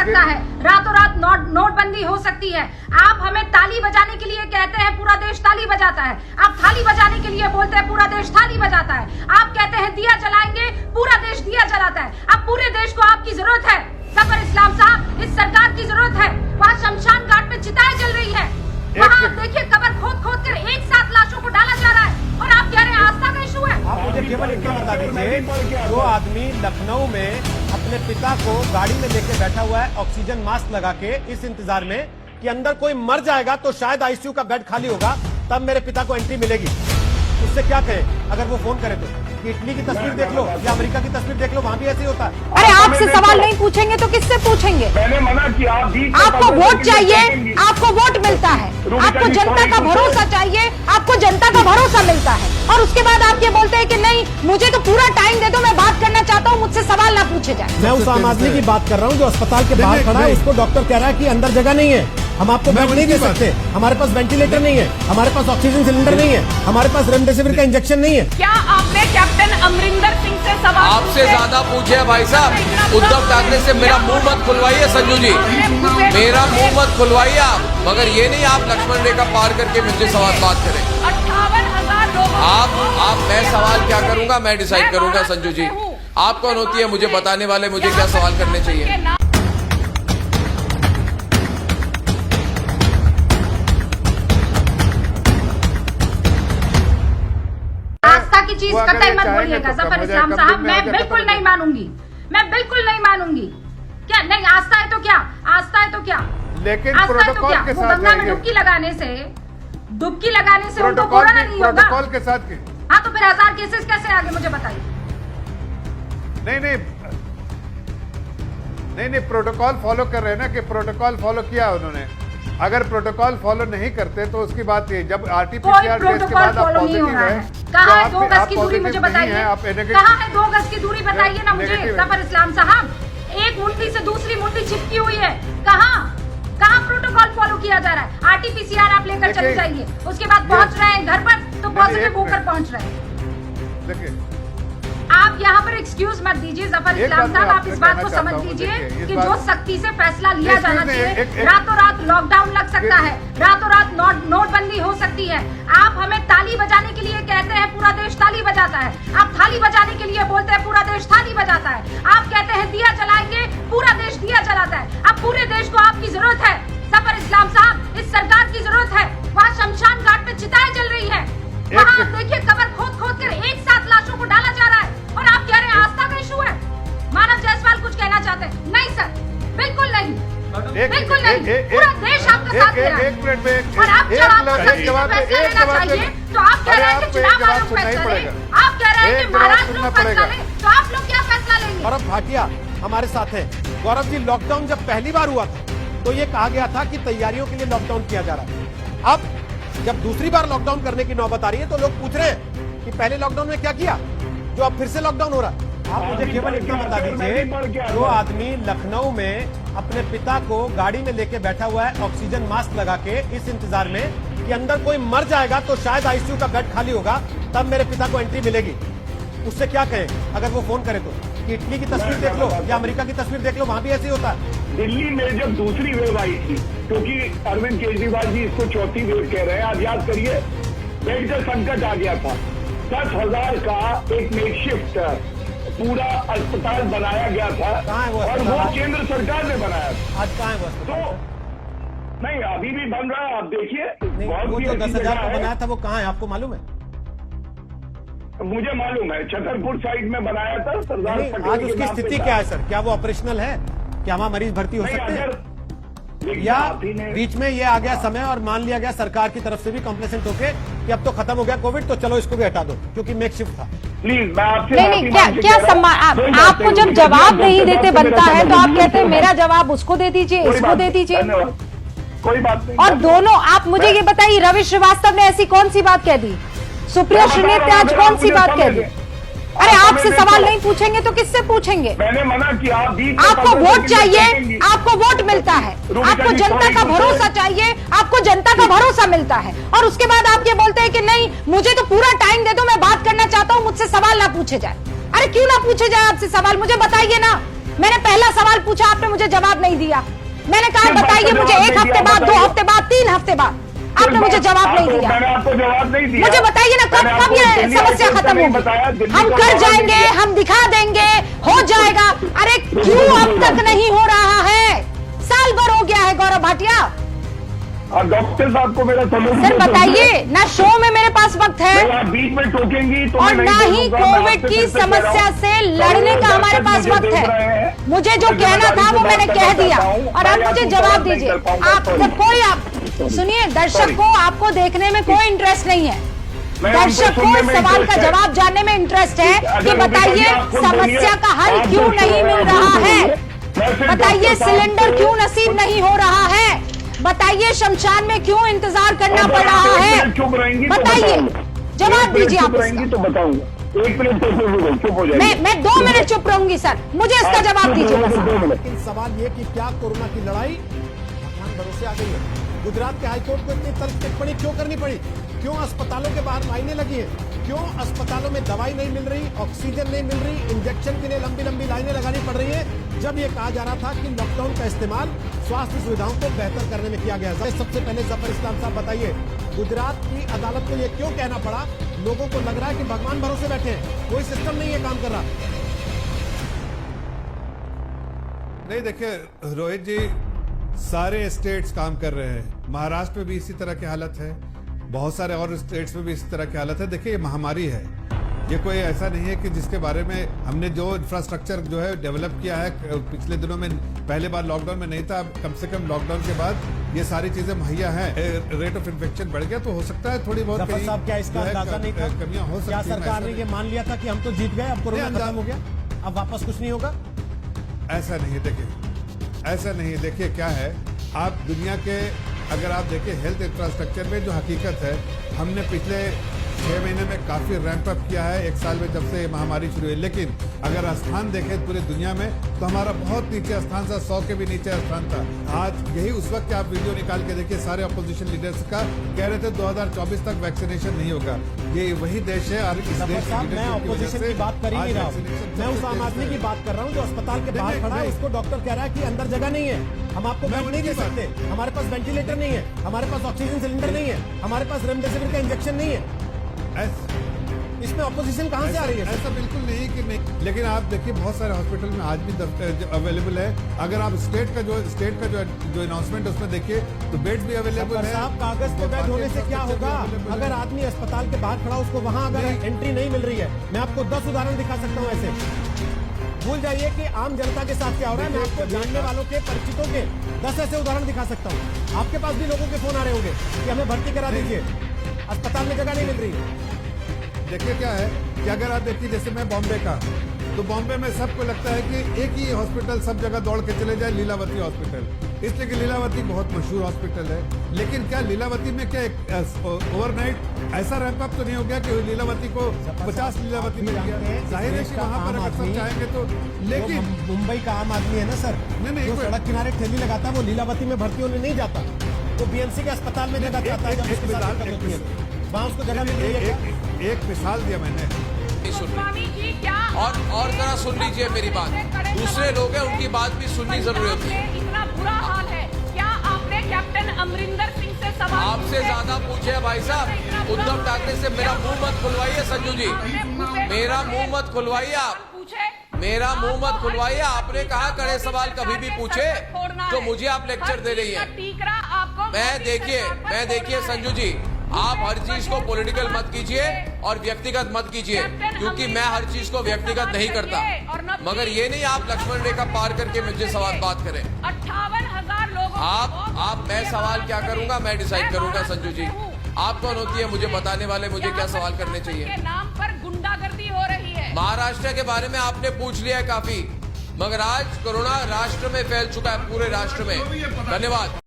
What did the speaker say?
सकता है, रातों रात नोटबंदी हो सकती है। आप हमें ताली बजाने के लिए कहते हैं, पूरा देश ताली बजाता है। आप थाली बजाने के लिए बोलते हैं, पूरा देश थाली बजाता है। आप कहते हैं दिया जलाएंगे, पूरा देश दिया जलाता है। अब पूरे देश को आपकी जरूरत है। जफर इस्लाम साहब, इस सरकार की जरूरत है। वहाँ शमशान घाट पे चिताएं जल रही है, वहाँ देखिए कबर खोद खोद कर एक साथ लाशों को डाला जा रहा है, और आप कह रहे हैं आस्था का इशू है। आप मुझे केवल इतना बता दीजिए, जो आदमी लखनऊ में अपने पिता को गाड़ी में लेके बैठा हुआ है ऑक्सीजन मास्क लगा के, इस इंतजार में कि अंदर कोई मर जाएगा तो शायद आईसीयू का बेड खाली होगा, तब मेरे पिता को एंट्री मिलेगी, उससे क्या कहें अगर वो फोन करे तो? कि इटली की तस्वीर देख लो या अमेरिका की तस्वीर देख लो, वहाँ भी ऐसे ही होता है। अरे आपसे सवाल नहीं पूछेंगे तो किससे पूछेंगे? मैंने मना किया। आपको वोट चाहिए, आपको वोट मिलता है, आपको जनता का भरोसा चाहिए, आपको जनता का भरोसा मिलता है, और उसके बाद आप ये बोलते हैं कि नहीं मुझे तो पूरा टाइम दे दो, मैं बात करना चाहता हूँ, मुझसे सवाल ना पूछे जाए। मैं उस आम आदमी की बात कर रहा हूँ जो अस्पताल के बाहर खड़ा है, उसको डॉक्टर कह रहा है कि अंदर जगह नहीं है, हम आपको बेड नहीं दे सकते, हमारे पास वेंटिलेटर नहीं है, हमारे पास ऑक्सीजन सिलेंडर नहीं है, हमारे पास रेमडेसिविर का इंजेक्शन नहीं है। क्या आपने कैप्टन अमरिंदर सिंह से सवाल आपसे ज्यादा पूछे भाई साहब? उद्धव ठाकरे से मेरा मुंह मत खुलवाइए संजू जी, मेरा मुंह मत खुलवाइए आप, मगर ये नहीं आप लक्ष्मण रेखा पार करके मुझसे सवाल बात करें। 58,000 लोग आप मैं सवाल क्या करूंगा मैं डिसाइड करूंगा संजू जी। आप कौन होती है मुझे बताने वाले, मुझे क्या सवाल करने चाहिए? की चीज कतई मत बोलिएगा जफर इस्लाम साहब, मैं बिल्कुल नहीं मानूंगी, मैं बिल्कुल नहीं मानूंगी। क्या नहीं आस्था है तो क्या, आस्था है तो क्या, लेकिन आस्था है तो क्या? के वो साथ गंगा में डुबकी लगाने से उनको कोरोना नहीं होगा। प्रोटोकॉल के साथ की। हाँ तो फिर 1000 केसेस कैसे आगे मुझे बताइए। नहीं प्रोटोकॉल फॉलो कर रहे हैं ना, कि प्रोटोकॉल फॉलो किया उन्होंने। अगर प्रोटोकॉल फॉलो नहीं करते तो उसकी बात ये, जब आरटीपीसीआर टेस्ट के बाद आप पॉजिटिव है, कहाँ है 2 गज की दूरी मुझे बताइए, कहाँ है 2 गज की दूरी बताइए ना मुझे जफर इस्लाम साहब। एक मुंडी से दूसरी मुंडी चिपकी हुई है, कहाँ प्रोटोकॉल फॉलो किया जा रहा है? आरटीपीसीआर आप लेकर चले जाइए, उसके बाद पहुंच रहे हैं घर पर तो पॉजिटिव होकर पहुंच रहे हैं। देखिए आप यहाँ पर एक्सक्यूज मत दीजिए जफर इस्लाम साहब, आप इस बात को समझ लीजिए कि जो सख्ती से फैसला लिया जाना चाहिए, रातों रात लॉकडाउन लग सकता है, रातों रात नोटबंदी हो सकती है। आप हमें ताली बजाने के लिए कहते हैं, पूरा देश ताली बजाता है। आप थाली बजाने के लिए बोलते हैं, पूरा देश थाली बजाता है। आप कहते हैं दिया जलाएंगे, पूरा देश दिया जलाता है। अब पूरे देश को आपकी जरूरत है जफर इस्लाम साहब, इस सरकार की जरूरत है। वहाँ शमशान घाट पे चिताएं जल रही है, वहाँ देखिए कबर खोद खोद कर एक साथ लाशों को डाला जा रहा है, और आप कह रहे हैं आस्था का इशू है। मानव जायसवाल कुछ कहना चाहते हैं? नहीं सर, बिल्कुल नहीं, बिल्कुल नहीं। पूरा देश आपका साथ दे रहा है, और आप फैसला लेना चाहिए तो आप कह रहे हैं कि चुनाव आयोग फैसला ले, आप कह रहे हैं कि महाराष्ट्र लोग फैसला ले, तो आप लोग क्या फैसला लेंगे? गौरव भाटिया हमारे साथ है। गौरव जी, लॉकडाउन जब पहली बार हुआ था तो ये कहा गया था कि तैयारियों के लिए लॉकडाउन किया जा रहा है। अब जब दूसरी बार लॉकडाउन करने की नौबत आ रही है तो लोग पूछ रहे हैं कि पहले लॉकडाउन में क्या किया जो अब फिर से लॉकडाउन हो रहा है। आप मुझे केवल इतना बता दीजिए, जो आदमी लखनऊ में अपने पिता को गाड़ी में लेके बैठा हुआ है ऑक्सीजन मास्क लगा के, इस इंतजार में कि अंदर कोई मर जाएगा तो शायद आईसीयू का बेड खाली होगा, तब मेरे पिता को एंट्री मिलेगी, उससे क्या कहें अगर वो फोन करे तो? कि इटली की तस्वीर देख लो या अमेरिका की तस्वीर देख लो, वहाँ भी ऐसे ही होता है। दिल्ली में जब दूसरी वेव आई थी, क्योंकि अरविंद केजरीवाल जी इसको चौथी वेव कह रहे हैं, आप याद करिए, बेड का संकट आ गया था। 10,000 का एक मेकशिफ्ट पूरा अस्पताल बनाया गया था, और वो केंद्र सरकार ने बनाया था। आज कहाँ है वो? तो नहीं, अभी भी बन रहा है, आप देखिए। वो जो 10,000 का बनाया था वो कहाँ है, आपको मालूम है? मुझे मालूम है, छतरपुर साइड में बनाया था सरदार पटेल। आज उसकी स्थिति क्या है सर? क्या वो ऑपरेशनल है? क्या वहाँ मरीज भर्ती हो सकते हैं? या बीच में ये आ गया समय और मान लिया गया सरकार की तरफ से भी कॉम्प्लेसेंट होके कि अब तो खत्म हो गया कोविड, तो चलो इसको भी हटा दो क्योंकि मेकशिफ्ट था। प्लीज मैं आपसे नहीं, क्या सम्मान, आपको जब जवाब नहीं देते बनता है तो आप कहते हैं मेरा जवाब उसको दे दीजिए, इसको दे दीजिए, कोई बात नहीं। और दोनों आप मुझे ये बताइए, रवि श्रीवास्तव ने ऐसी कौन सी बात कह दी? सुप्रिया श्रीनेत ने आज कौन सी बात कह दी? अरे आपसे सवाल नहीं पूछेंगे तो किससे पूछेंगे? मैंने मना किया। आपको वोट चाहिए, आपको वोट मिलता है, आपको जनता का भरोसा चाहिए, आपको जनता का भरोसा मिलता है, और उसके बाद आप ये बोलते हैं कि नहीं मुझे तो पूरा टाइम दे दो, मैं बात करना चाहता हूँ, मुझसे सवाल ना पूछे जाए। अरे क्यों ना पूछे जाए आपसे सवाल? मुझे बताइए ना, मैंने पहला सवाल पूछा, आपने मुझे जवाब नहीं दिया। मैंने कहा किस बात बताइए का मुझे, जवाब 1 नहीं हफ्ते दिया? बाद, 2 बताइए। हफ्ते बाद, 3 हफ्ते बाद, आपने मुझे जवाब नहीं दिया। मैंने आपको जवाब नहीं दिया। मुझे बताइए ना, मैंने कब आपको ये दिल्ली समस्या हाईकोर्ट का खत्म नहीं होगी? बताया, दिल्ली हम का कर जवाब नहीं जाएंगे, दिया। हम दिखा देंगे, हो जाएगा। अरे क्यों अब तक नहीं हो रहा है? साल भर हो गया है गौरव भाटिया। और डॉक्टर साहब को मेरा सलूट सर बताइए ना, शो में मेरे पास वक्त है आप बीच में टोकेंगी तो और मैं ना नहीं ही बोलूंगा। मैं कोविड आपसे की फिर से कह रहा समस्या हूं, से लड़ने का हमारे पास मुझे वक्त देख रहे है। हैं। मुझे जो मैं कहना था वो जिम्मेदारी मैंने से कह बात दिया करता हूं। और आप मैं मुझे आपको जवाब जवाब नहीं दीजिए। कर पाऊंगा, आप sorry। जब कोई आप सुनिए, दर्शक को आपको देखने में कोई इंटरेस्ट नहीं है। मैं उनको दर्शक को सुनने इस में सवाल का interest है। जवाब जानने में इंटरेस्ट है कि अगर बताइए आप खुद बोलिए, समस्या का हल आप क्यों जो नहीं सुन मिल रहे हैं, रहा आप है? मैं सिर्फ बताइए डॉक्टर साहब सिलेंडर को- क्यों नसीब नहीं हो रहा है? बताइए शमशान में क्यों इंतजार करना अगर पड़ आप रहा एक है? मिनट चुप रहेंगी तो बताइए, बताऊंगा। जवाब एक मिनट दीजिए चुप आप रहेंगी इसका। तो बताऊंगा। 1 मिनट तो चुप हो जाएगी। मैं 2 मिनट चुप रहूंगी सर, मुझे इसका जवाब दीजिए बस। 2 मिनट। लेकिन सवाल ये कि क्या कोरोना की लड़ाई भगवान भरोसे आ गई है? गुजरात के हाईकोर्ट को इतनी तल्ख टिप्पणी क्यों करनी पड़ी? क्यों अस्पतालों के बाहर लाइनें लगी हैं? क्यों अस्पतालों में दवाई नहीं मिल रही, ऑक्सीजन नहीं मिल रही, इंजेक्शन के लिए लंबी लंबी लाइनें लगानी पड़ रही है, जब ये कहा जा रहा था कि लॉकडाउन का इस्तेमाल स्वास्थ्य सुविधाओं को बेहतर करने में किया गया है? सबसे पहले जफर इस्लाम साहब बताइए, गुजरात की अदालत को ये क्यों कहना पड़ा? लोगों को लग रहा है कि भगवान भरोसे बैठे हैं, कोई सिस्टम नहीं है काम कर रहा। नहीं, देखिए रोहित जी, सारे स्टेट्स काम कर रहे हैं। महाराष्ट्र में भी इसी तरह की हालत है, बहुत सारे और स्टेट्स में भी इसी तरह की हालत है। देखिए ये महामारी है, ये कोई ऐसा नहीं है कि जिसके बारे में हमने जो इंफ्रास्ट्रक्चर जो है डेवलप किया है पिछले दिनों में, पहले बार लॉकडाउन में नहीं था, अब कम से कम लॉकडाउन के बाद ये सारी चीजें मुहैया हैं। रेट ऑफ इन्फेक्शन बढ़ गया तो हो सकता है थोड़ी बहुत जफर साहब क्या इसका अंदाजा नहीं था? कमियां हो सकती क्या हैं। सरकार ने ये मान लिया था कि हम तो जीत गए, अब कोरोना नहीं, खत्म हो गया, अब वापस कुछ नहीं होगा? ऐसा नहीं है। देखिए ऐसा नहीं है। देखिए क्या है, आप दुनिया के अगर आप देखिए हेल्थ इंफ्रास्ट्रक्चर में जो हकीकत है, हमने पिछले 6 महीने में काफी रैंप अप किया है, 1 साल में जब से ये महामारी शुरू हुई। लेकिन अगर स्थान देखें पूरी दुनिया में तो हमारा बहुत नीचे स्थान था, 100 के भी नीचे स्थान था। आज यही उस वक्त आप वीडियो निकाल के देखिए, सारे अपोजिशन लीडर्स का कह रहे थे 2024 तक वैक्सीनेशन नहीं होगा। ये वही देश है और इस देश साहब, की मैं leadership की वजह ऑपोजिशन से की बात कर ही आज नहीं रहा हूँ, vaccination मैं उस सबसे आम तेज आदमी है। की बात कर रहा हूँ जो अस्पताल के बाहर खड़ा है, उसको डॉक्टर कह रहा है कि अंदर जगह नहीं है, हम आपको बेड नहीं दे सकते, हमारे पास वेंटिलेटर नहीं है, हमारे पास ऑक्सीजन सिलेंडर नहीं है, हमारे पास रेमडेसिविर का इंजेक्शन नहीं है। इसमें ऑपोजिशन कहां से आ रही है? ऐसा बिल्कुल नहीं कि नहीं, लेकिन आप देखिए बहुत सारे हॉस्पिटल में आज भी अवेलेबल है। अगर आप स्टेट का जो अनाउंसमेंट उसमें देखिए तो बेड्स भी अवेलेबल है। साहब, कागज पे बेड होने से क्या होगा? अगर आदमी अस्पताल के बाहर खड़ा, उसको वहां अगर एंट्री नहीं मिल रही है, मैं आपको 10 उदाहरण दिखा सकता हूँ ऐसे। भूल जाइए कि आम जनता के साथ क्या हो रहा है, मैं आपको जानने वालों के, परिचितों के 10 ऐसे उदाहरण दिखा सकता हूँ। आपके पास भी लोगों के फोन आ रहे होंगे कि हमें भर्ती करा दीजिए, अस्पताल में जगह नहीं मिल रही है। देखिए क्या है कि अगर आप देखिए, जैसे मैं बॉम्बे का, तो बॉम्बे में सबको लगता है कि एक ही हॉस्पिटल सब जगह दौड़ के चले जाए, लीलावती हॉस्पिटल, इसलिए कि लीलावती बहुत मशहूर हॉस्पिटल है। लेकिन क्या लीलावती में क्या ओवरनाइट ऐसा रैंप अप तो नहीं हो गया कि लीलावती को 50 लीलावती मिल गया? जाहिर है कि वहां पर अगर सब चाहेंगे तो, लेकिन मुंबई का आम आदमी है ना सर, नहीं, जो सड़क किनारे ठेली लगाता है वो लीलावती में भर्ती होने नहीं जाता, वो बीएमसी के अस्पताल में जगह जाता है, जब उसके साथ दिक्कत होती है वहाँ उसको जगह मिल रही है। एक मिसाल दिया मैंने। स्वामी जी क्या और जरा सुन लीजिए मेरी बात, दूसरे लोग हैं उनकी बात भी सुननी जरूरी होती है। इतना बुरा हाल है, क्या आपने कैप्टन अमरिंदर सिंह से सवाल आपसे ज्यादा पूछे भाई साहब, उद्धव ठाकरे से मेरा मुंह मत खुलवाइए संजू जी, मेरा मुंह मत खुलवाइए आप, पूछे, मेरा मुंह मत खुलवाइए। आपने कहा कड़े सवाल कभी भी पूछे तो मुझे आप लेक्चर दे रही हैं। टीकरा आपको मैं देखिए संजू जी, आप हर चीज को पॉलिटिकल मत कीजिए और व्यक्तिगत मत कीजिए, क्योंकि मैं हर चीज को व्यक्तिगत नहीं करता। मगर ये नहीं आप लक्ष्मण रेखा पार करके मुझे सवाल बात करें। 58,000 लोगों मैं सवाल क्या करूंगा मैं डिसाइड करूंगा संजू जी। आप कौन होती है मुझे बताने वाले, मुझे क्या सवाल करने चाहिए? के नाम पर गुंडागर्दी हो रही है। महाराष्ट्र के बारे में आपने पूछ लिया है काफी, मगर आज कोरोना राष्ट्र में फैल चुका है, पूरे राष्ट्र में। धन्यवाद।